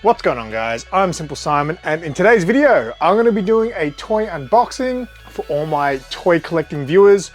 What's going on, guys? I'm SimpleSimon, and in today's video I'm going to be doing a toy unboxing for all my toy collecting viewers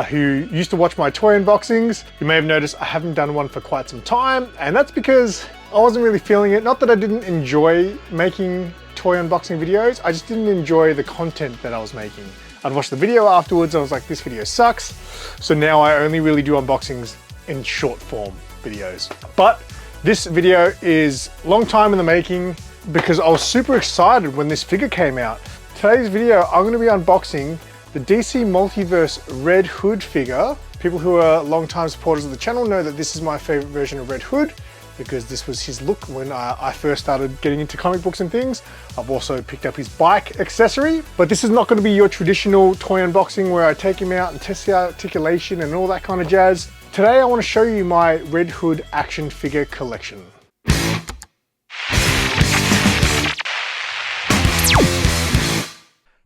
who used to watch my toy unboxings. You may have noticed I haven't done one for quite some time, and that's because I wasn't really feeling it. Not that I didn't enjoy making toy unboxing videos, I just didn't enjoy the content that I was making. I'd watch the video afterwards, I was like, this video sucks. So now I only really do unboxings in short form videos. But this video is a long time in the making because I was super excited when this figure came out. Today's video, I'm going to be unboxing the DC Multiverse Red Hood figure. People who are long-time supporters of the channel know that this is my favorite version of Red Hood because this was his look when I first started getting into comic books and things. I've also picked up his bike accessory, but this is not going to be your traditional toy unboxing where I take him out and test the articulation and all that kind of jazz. Today I want to show you my Red Hood action figure collection.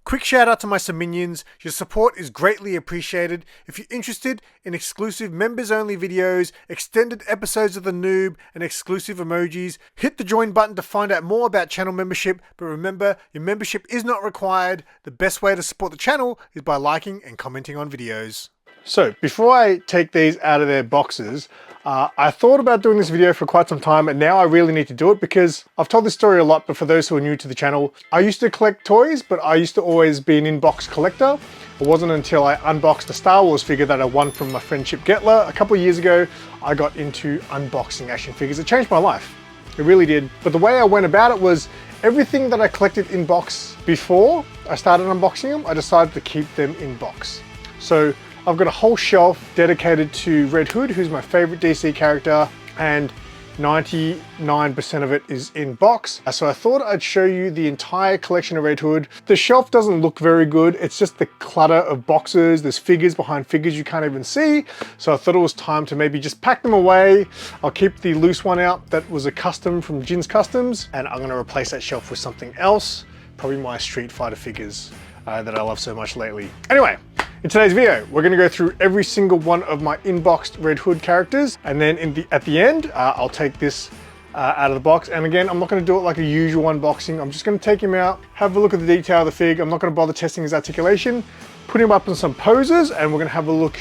Quick shout out to my Minions. Your support is greatly appreciated. If you're interested in exclusive members only videos, extended episodes of The Noob, and exclusive emojis, hit the join button to find out more about channel membership. But remember, your membership is not required. The best way to support the channel is by liking and commenting on videos. So before I take these out of their boxes, I thought about doing this video for quite some time, and now I really need to do it because I've told this story a lot, but for those who are new to the channel, I used to collect toys, but I used to always be an in-box collector. It wasn't until I unboxed a Star Wars figure that I won from my friend Chip Getler a couple of years ago, I got into unboxing action figures. It changed my life. It really did. But the way I went about it was everything that I collected in box before I started unboxing them, I decided to keep them in box. So I've got a whole shelf dedicated to Red Hood, who's my favorite DC character, and 99% of it is in box. So I thought I'd show you the entire collection of Red Hood. The shelf doesn't look very good. It's just the clutter of boxes. There's figures behind figures you can't even see. So I thought it was time to maybe just pack them away. I'll keep the loose one out that was a custom from Jin's Customs, and I'm gonna replace that shelf with something else, probably my Street Fighter figures that I love so much lately. Anyway, in today's video, we're going to go through every single one of my inboxed Red Hood characters, and then at the end, I'll take this out of the box. And again, I'm not going to do it like a usual unboxing. I'm just going to take him out, have a look at the detail of the fig. I'm not going to bother testing his articulation, put him up in some poses, and we're going to have a look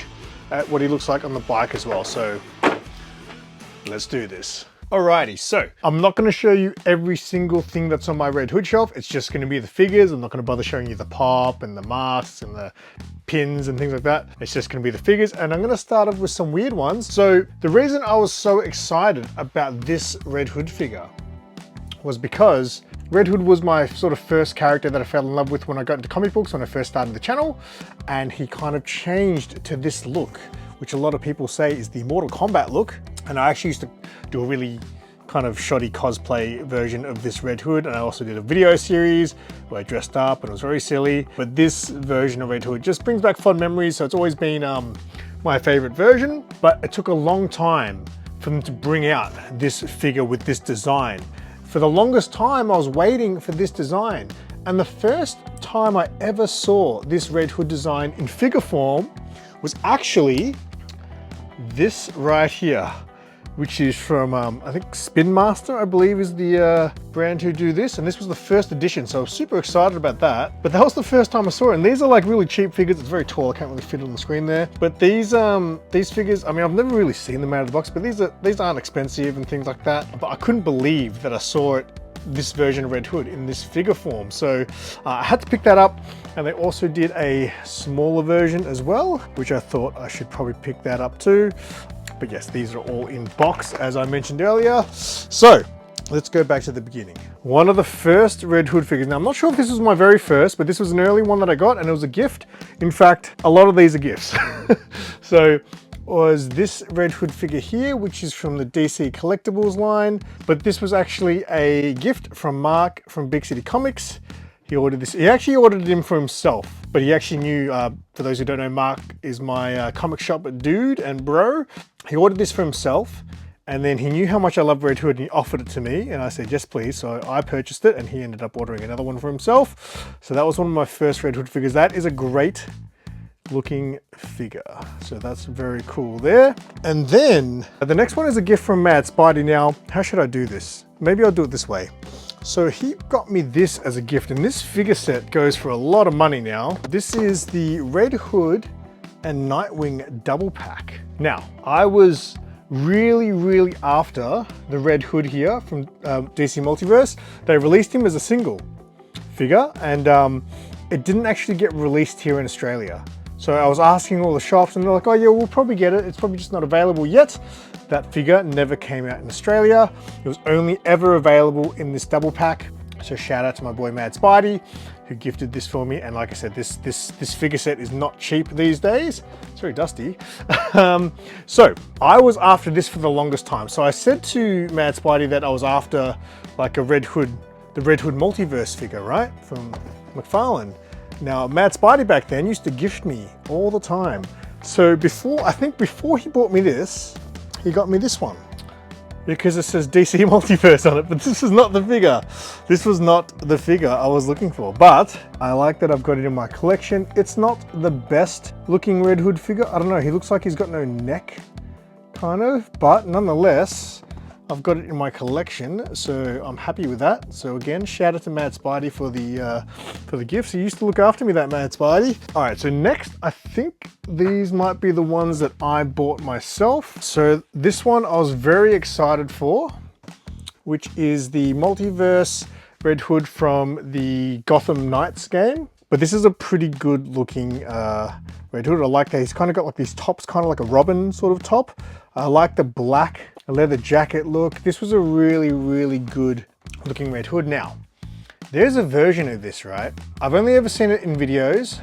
at what he looks like on the bike as well. So let's do this. Alrighty, so I'm not going to show you every single thing that's on my Red Hood shelf. It's just going to be the figures. I'm not going to bother showing you the pop and the masks and the pins and things like that. It's just going to be the figures, and I'm going to start off with some weird ones. So the reason I was so excited about this Red Hood figure was because Red Hood was my sort of first character that I fell in love with when I got into comic books, when I first started the channel, and he kind of changed to this look, which a lot of people say is the Mortal Kombat look. And I actually used to do a really kind of shoddy cosplay version of this Red Hood, and I also did a video series where I dressed up and it was very silly. But this version of Red Hood just brings back fond memories, so it's always been my favorite version. But it took a long time for them to bring out this figure with this design. For the longest time I was waiting for this design, and the first time I ever saw this Red Hood design in figure form was actually this right here, which is from, I think Spin Master, I believe is the brand who do this. And this was the first edition, so I was super excited about that. But that was the first time I saw it. And these are like really cheap figures. It's very tall, I can't really fit it on the screen there. But these figures, I mean, I've never really seen them out of the box, but these aren't expensive and things like that. But I couldn't believe that I saw this version of Red Hood in this figure form. So I had to pick that up, and they also did a smaller version as well, which I thought I should probably pick that up too. But yes, these are all in box, as I mentioned earlier. So let's go back to the beginning. One of the first Red Hood figures. Now, I'm not sure if this was my very first, but this was an early one that I got, and it was a gift. In fact, a lot of these are gifts. So was this Red Hood figure here, which is from the DC Collectibles line. But this was actually a gift from Mark from Big City Comics. He ordered this. He actually ordered him for himself, but he actually knew, for those who don't know, Mark is my comic shop dude and bro. He ordered this for himself, and then he knew how much I love Red Hood, and he offered it to me, and I said, yes, please. So I purchased it, and he ended up ordering another one for himself. So that was one of my first Red Hood figures. That is a great looking figure. So that's very cool there. And then the next one is a gift from Mad Spidey. Now, how should I do this? Maybe I'll do it this way. So he got me this as a gift, and this figure set goes for a lot of money now. This is the Red Hood and Nightwing double pack. Now, I was really after the Red Hood here from DC Multiverse. They released him as a single figure, and it didn't actually get released here in Australia. So I was asking all the shops, and they're like, oh yeah, we'll probably get it. It's probably just not available yet. That figure never came out in Australia. It was only ever available in this double pack. So shout out to my boy Mad Spidey, who gifted this for me. And like I said, this figure set is not cheap these days. It's very dusty. So I was after this for the longest time. So I said to Mad Spidey that I was after like a Red Hood, the Red Hood multiverse figure, right? From McFarlane. Now, Mad Spidey back then used to gift me all the time. So I think before he bought me this, he got me this one because it says DC Multiverse on it, but this is not the figure. This was not the figure I was looking for, but I like that I've got it in my collection. It's not the best looking Red Hood figure. I don't know, he looks like he's got no neck, kind of, but nonetheless, I've got it in my collection, so I'm happy with that. So again, shout out to Mad Spidey for the gifts. He used to look after me, that Mad Spidey. All right, so next, I think these might be the ones that I bought myself. So this one I was very excited for, which is the Multiverse Red Hood from the Gotham Knights game. But this is a pretty good looking Red Hood. I like that he's kind of got like these tops, kind of like a Robin sort of top. I like the black leather jacket look. This was a really good looking Red Hood. Now, there's a version of this, right? I've only ever seen it in videos.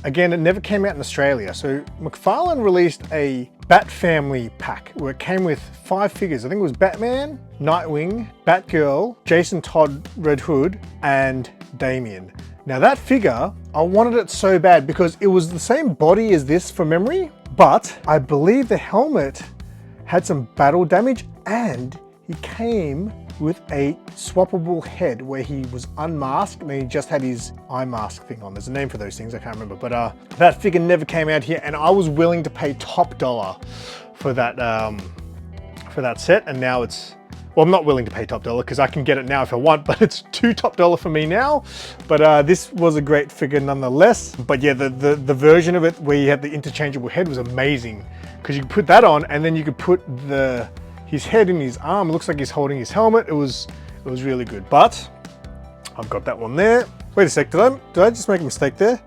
Again, it never came out in Australia. So McFarlane released a Bat Family pack where it came with 5 figures. I think it was Batman, Nightwing, Batgirl, Jason Todd Red Hood, and Damian. Now that figure, I wanted it so bad because it was the same body as this from memory, but I believe the helmet had some battle damage, and he came with a swappable head where he was unmasked and he just had his eye mask thing on. There's a name for those things, I can't remember, but that figure never came out here, and I was willing to pay top dollar for that set, and now it's, well, I'm not willing to pay top dollar because I can get it now if I want, but it's too top dollar for me now. But this was a great figure nonetheless. But yeah, the version of it where you had the interchangeable head was amazing because you could put that on and then you could put his head in his arm. It looks like he's holding his helmet. It was really good. But I've got that one there. Wait a sec, did I just make a mistake there?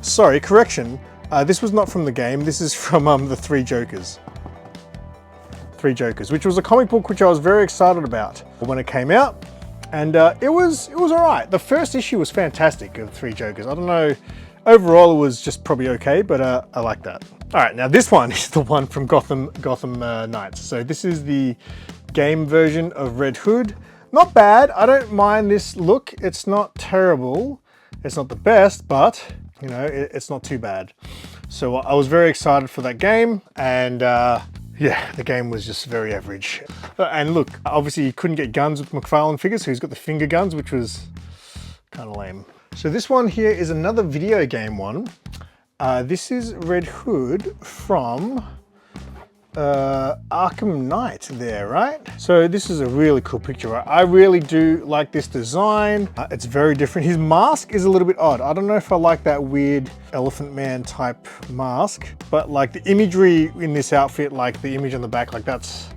Sorry, correction. This was not from the game. This is from the Three Jokers, which was a comic book which I was very excited about when it came out, and it was all right. The first issue was fantastic of Three Jokers. I don't know, overall it was just probably okay, but I like that. All right, now this one is the one from Gotham Knights. So this is the game version of Red Hood. Not bad. I don't mind this look. It's not terrible. It's not the best, but you know, it's not too bad. So I was very excited for that game, and yeah, the game was just very average. And look, obviously you couldn't get guns with McFarlane figures, so he's got the finger guns, which was kind of lame. So this one here is another video game one. This is Red Hood from Arkham Knight there, right? So this is a really cool picture, right? I really do like this design. It's very different. His mask is a little bit odd. I don't know if I like that weird Elephant Man type mask, but like the imagery in this outfit, like the image on the back, like that's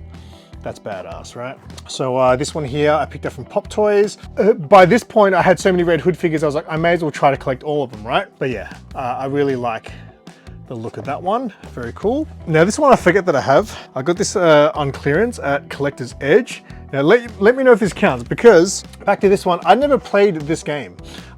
badass, right? So this one here I picked up from Pop Toys. By this point I had so many Red Hood figures, I was like, I may as well try to collect all of them, right? But yeah, I really like the look of that one. Very cool. Now this one I forget that I have. I got this on clearance at Collector's Edge. Now let me know if this counts, because back to this one, I never played this game.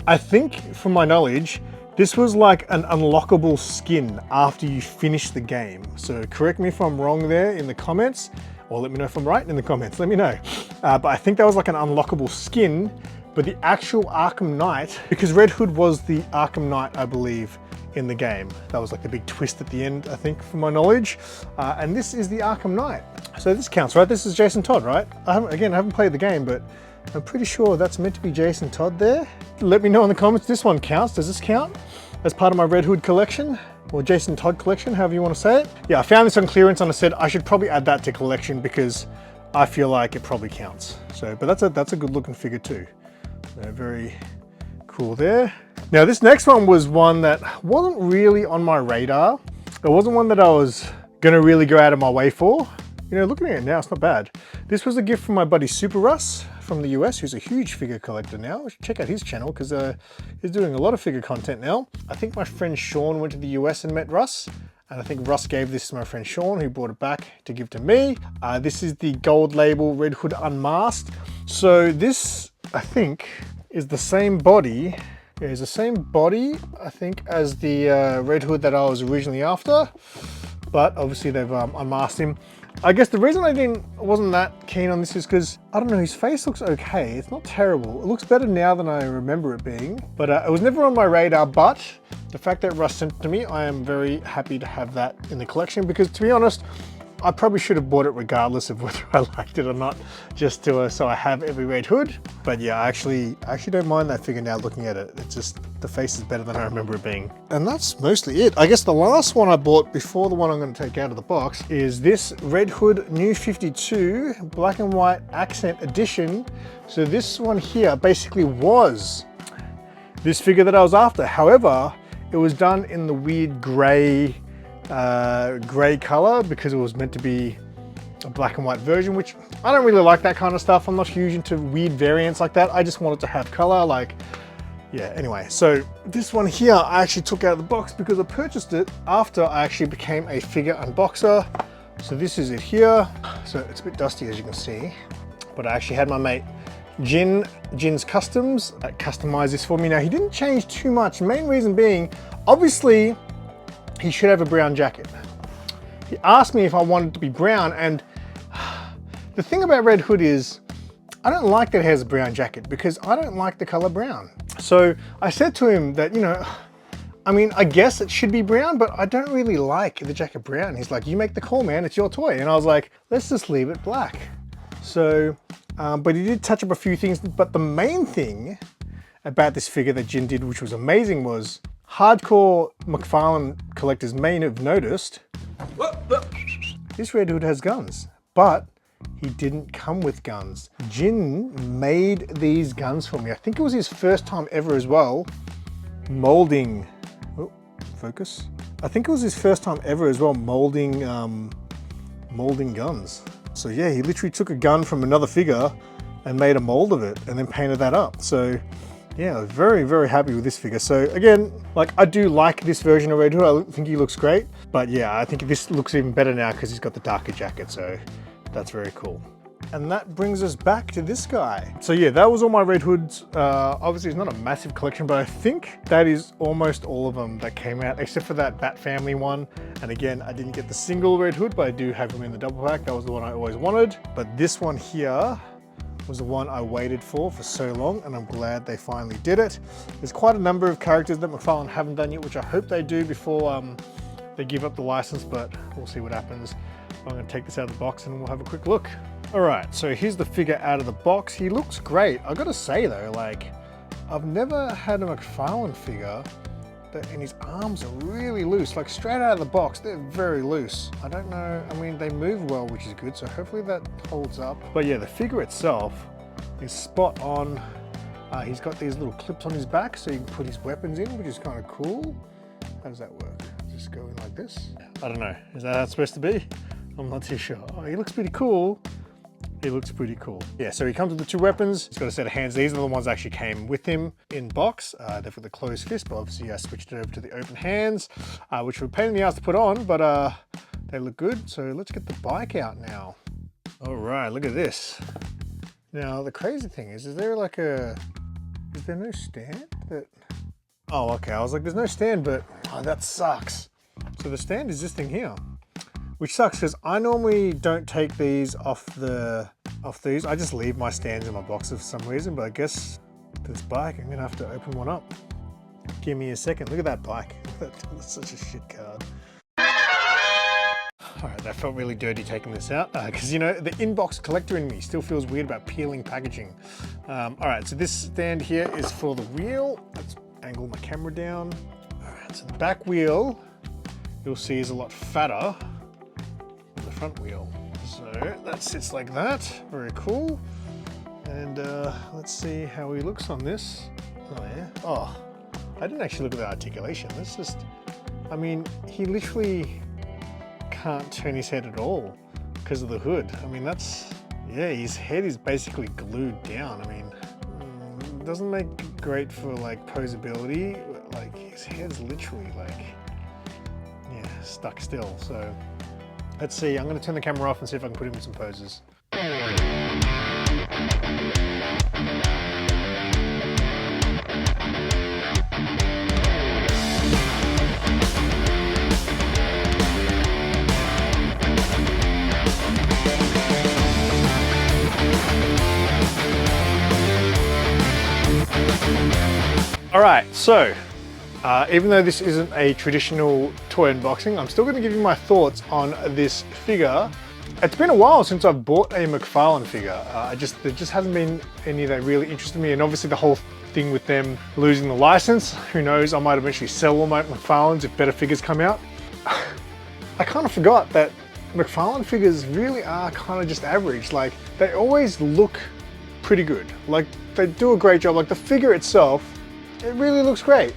I think from my knowledge, this was like an unlockable skin after you finish the game. So correct me if I'm wrong there in the comments, or let me know if I'm right in the comments, let me know. But I think that was like an unlockable skin, but the actual Arkham Knight, because Red Hood was the Arkham Knight, I believe, in the game. That was like the big twist at the end, I think, from my knowledge. And this is the Arkham Knight. So this counts, right? This is Jason Todd, right? I haven't played the game, but I'm pretty sure that's meant to be Jason Todd there. Let me know in the comments, this one counts. Does this count as part of my Red Hood collection? or Jason Todd collection, however you want to say it. Yeah, I found this on clearance and I said I should probably add that to collection because I feel like it probably counts. So, but that's a good looking figure too. So very cool there. Now this next one was one that wasn't really on my radar. It wasn't one that I was gonna really go out of my way for. You know, looking at it now, it's not bad. This was a gift from my buddy Super Russ from the US, who's a huge figure collector now. Check out his channel because he's doing a lot of figure content now. I think my friend Sean went to the US and met Russ. And I think Russ gave this to my friend Sean, who brought it back to give to me. This is the gold label Red Hood Unmasked. So this, I think, is the same body. Yeah, it's the same body, I think, as the Red Hood that I was originally after. But obviously they've unmasked him. I guess the reason I wasn't that keen on this is because, I don't know, his face looks okay. It's not terrible. It looks better now than I remember it being. But it was never on my radar, but the fact that Russ sent it to me, I am very happy to have that in the collection because, to be honest, I probably should have bought it regardless of whether I liked it or not, just to so I have every Red Hood. But yeah, I actually don't mind that figure now looking at it. It's just, the face is better than I remember it being. And that's mostly it. I guess the last one I bought before the one I'm going to take out of the box is this Red Hood New 52 Black and White Accent Edition. So this one here basically was this figure that I was after. However, it was done in the weird gray color because it was meant to be a black and white version, which I don't really like that kind of stuff. I'm not huge into weird variants like that. I just wanted to have color, like, yeah, anyway. So this one here, I actually took out of the box because I purchased it after I actually became a figure unboxer. So this is it here. So it's a bit dusty, as you can see, but I actually had my mate Jin's Customs customize this for me. Now, he didn't change too much. The main reason being, obviously, he should have a brown jacket. He asked me if I wanted to be brown, and the thing about Red Hood is I don't like that it has a brown jacket because I don't like the color brown. So I said to him that, you know, I mean, I guess it should be brown, but I don't really like the jacket brown. He's like, you make the call, man, it's your toy. And I was like, let's just leave it black. So, but he did touch up a few things, but the main thing about this figure that Jin did, which was amazing, was hardcore McFarlane collectors may have noticed this Red Hood has guns, but he didn't come with guns. Jin made these guns for me. I think it was his first time ever as well, molding, oh, focus. I think it was his first time ever as well, molding guns. So yeah, he literally took a gun from another figure and made a mold of it and then painted that up. So yeah, I was very, very happy with this figure. So again, like, I do like this version of Red Hood. I think he looks great, but yeah, I think this looks even better now because he's got the darker jacket. So that's very cool. And that brings us back to this guy. So yeah, that was all my Red Hoods. Obviously it's not a massive collection, but I think that is almost all of them that came out, except for that Bat Family one. And again, I didn't get the single Red Hood, but I do have them in the double pack. That was the one I always wanted. But this one here was the one I waited for so long, and I'm glad they finally did it. There's quite a number of characters that McFarlane haven't done yet, which I hope they do before they give up the license, but we'll see what happens. I'm going to take this out of the box and we'll have a quick look. All right, so here's the figure out of the box. He looks great. I got to say though, like, I've never had a McFarlane figure and his arms are really loose, like straight out of the box, they're very loose. I don't know, I mean, they move well, which is good, so hopefully that holds up. But yeah, the figure itself is spot on. He's got these little clips on his back so you can put his weapons in, which is kind of cool. How does that work? Just go in like this? I don't know, is that how it's supposed to be? I'm not too sure. Oh, he looks pretty cool. He looks pretty cool. Yeah, so he comes with the two weapons. He's got a set of hands. These are the ones that actually came with him in box. They've got the closed fist, but obviously I switched it over to the open hands, which were a pain in the ass to put on, but they look good. So let's get the bike out now. All right, look at this. Now, the crazy thing is there like is there no stand? Oh, okay, I was like, there's no stand, but oh, that sucks. So the stand is this thing here, which sucks because I normally don't take these off these. I just leave my stands in my boxes for some reason, but I guess this bike, I'm gonna have to open one up. Give me a second. Look at that bike. That's such a shit card. All right, that felt really dirty taking this out because, you know, the inbox collector in me still feels weird about peeling packaging. All right, so this stand here is for the wheel. Let's angle my camera down. All right, so the back wheel you'll see is a lot fatter than the front wheel. So that sits like that, very cool. And let's see how he looks on this. Oh yeah, oh, I didn't actually look at the articulation. That's just, I mean, he literally can't turn his head at all because of the hood. I mean, that's, yeah, his head is basically glued down. I mean, it doesn't make great for like posability. Like his head's literally like, yeah, stuck still. So let's see, I'm gonna turn the camera off and see if I can put him in some poses. All right, so even though this isn't a traditional toy unboxing, I'm still going to give you my thoughts on this figure. It's been a while since I've bought a McFarlane figure. There just hasn't been any that really interested me, and obviously the whole thing with them losing the license, who knows, I might eventually sell all my McFarlanes if better figures come out. I kind of forgot that McFarlane figures really are kind of just average. Like, they always look pretty good. Like, they do a great job. Like, the figure itself, it really looks great.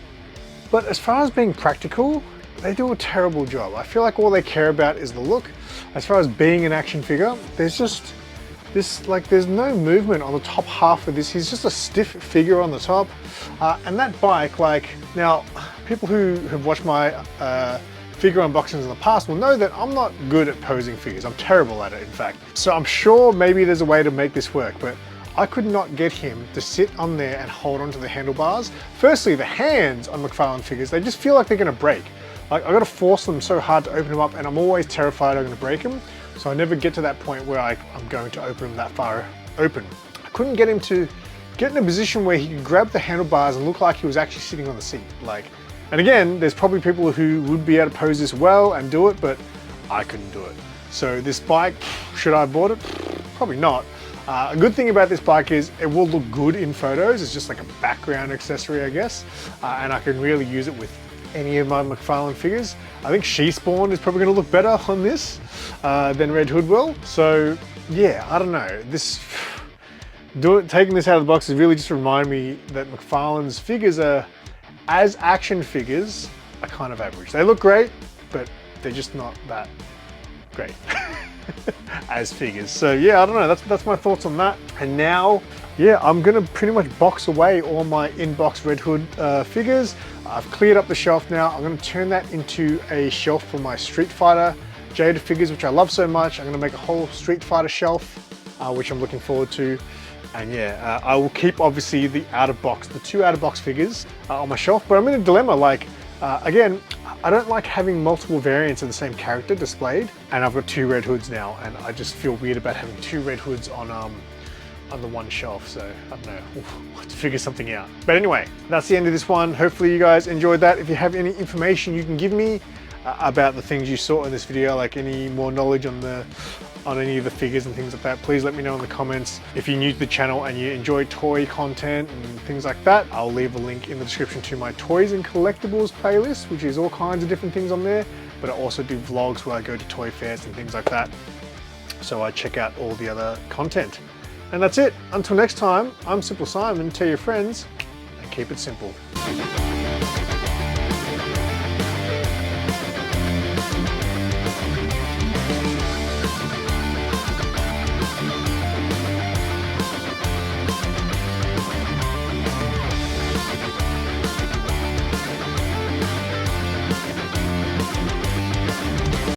But as far as being practical, they do a terrible job. I feel like all they care about is the look. As far as being an action figure, there's just this, like, there's no movement on the top half of this. He's just a stiff figure on the top. And that bike, like, now, people who have watched my figure unboxings in the past will know that I'm not good at posing figures. I'm terrible at it, in fact. So I'm sure maybe there's a way to make this work, but I could not get him to sit on there and hold onto the handlebars. Firstly, the hands on McFarlane figures, they just feel like they're gonna break. Like, I gotta force them so hard to open them up, and I'm always terrified I'm gonna break them. So I never get to that point where I'm going to open them that far open. I couldn't get him to get in a position where he could grab the handlebars and look like he was actually sitting on the seat. Like, and again, there's probably people who would be able to pose this well and do it, but I couldn't do it. So this bike, should I have bought it? Probably not. A good thing about this bike is it will look good in photos. It's just like a background accessory, I guess. And I can really use it with any of my McFarlane figures. I think She Spawn is probably gonna look better on this than Red Hood will. So yeah, I don't know. Taking this out of the box has really just reminded me that McFarlane's figures are, as action figures, are kind of average. They look great, but they're just not that great. As figures. So yeah, I don't know, that's my thoughts on that. And now, yeah, I'm gonna pretty much box away all my in-box Red Hood figures. I've cleared up the shelf now. I'm gonna turn that into a shelf for my Street Fighter Jada figures, which I love so much. I'm gonna make a whole Street Fighter shelf, which I'm looking forward to. And yeah, I will keep obviously the two out-of-box figures on my shelf, but I'm in a dilemma. Like, again, I don't like having multiple variants of the same character displayed, and I've got 2 Red Hoods now, and I just feel weird about having 2 Red Hoods on the one shelf. So I don't know, we'll have to figure something out. But anyway, that's the end of this one. Hopefully you guys enjoyed that. If you have any information you can give me about the things you saw in this video, like any more knowledge on any of the figures and things like that, please let me know in the comments. If you're new to the channel and you enjoy toy content and things like that, I'll leave a link in the description to my toys and collectibles playlist, which is all kinds of different things on there. But I also do vlogs where I go to toy fairs and things like that. So I check out all the other content. And that's it. Until next time, I'm SimpleSimon. Tell your friends and keep it simple.